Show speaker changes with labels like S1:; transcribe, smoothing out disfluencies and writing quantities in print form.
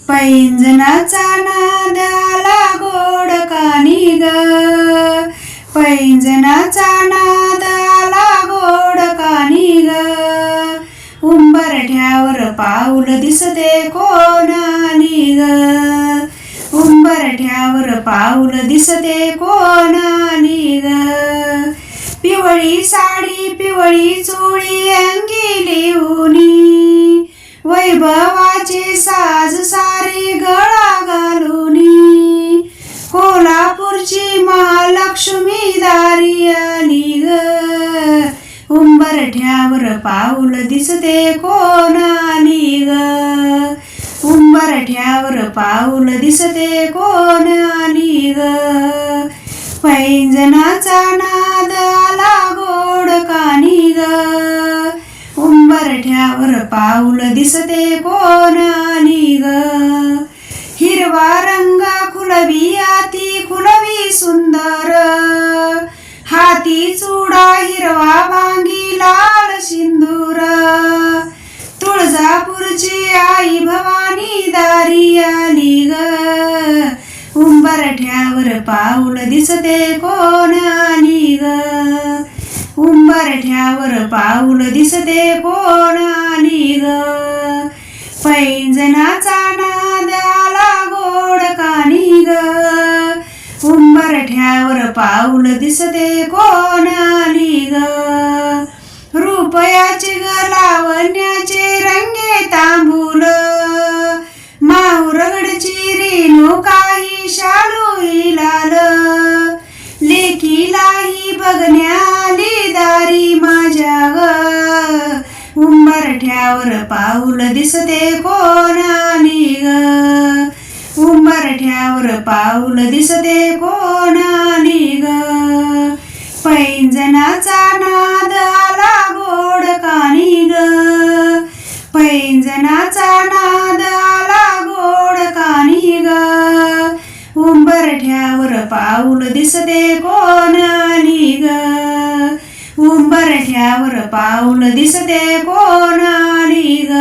S1: पैंजनाचा नाद आला गोड कानी ग, पैंजनाचा नाद आला गोड कानी ग. उंबरठ्यावर पाऊल दिसते कोणाली ग, उंबरठ्यावर पाऊल दिसते कोणाली ग. पिवळी साडी पिवळी चोळी अंगी लिहुनी, वैभवाचे साज सारे गळा घालुनी. कोल्हापूरची महालक्ष्मी दारी आली ग, उंबरठ्यावर पाऊल दिसते कोणाली ग, उंबरठ्यावर पाऊल दिसते कोणाली ग. पैंजनाचा नाद आला गोड कानी ग, उंबरठ्यावर पाऊल दिसते कोणाली ग. हिरवा रंग खुलवी हाती खुलवी सुंदर, हाती चुडा हिरवा भांगी लाल सिंदूर. तुळजापूरची आई भवानी दारी आली ग, उंबरठ्यावर पाऊल दिसते कोणाली ग, उंबरठ्यावर पाऊल दिसते कोणाली ग. पैंजनाचा नाद आला गोड कानी ग, उंबरठ्यावर पाऊल दिसते कोणाली ग. रुपयाचे ग लावण्याचे रंगे तांबूल, माहुरगडची रेणुकाही शालूही लाल. लेकीलाही बघण्याली दारी माझ्या ग, उंबरठ्यावर पाऊल दिसते कोणाली ग, उंबरठ्यावर पाऊल दिसते कोणाली ग. पैंजनाचा नाद आला गोड कानी ग, पैंजनाचा नाद आला गोड कानी ग, उंबरठ्यावर पाऊल दिसते कोणाली ग, उंबरठ्यावर पाऊल दिसते कोणाली ग.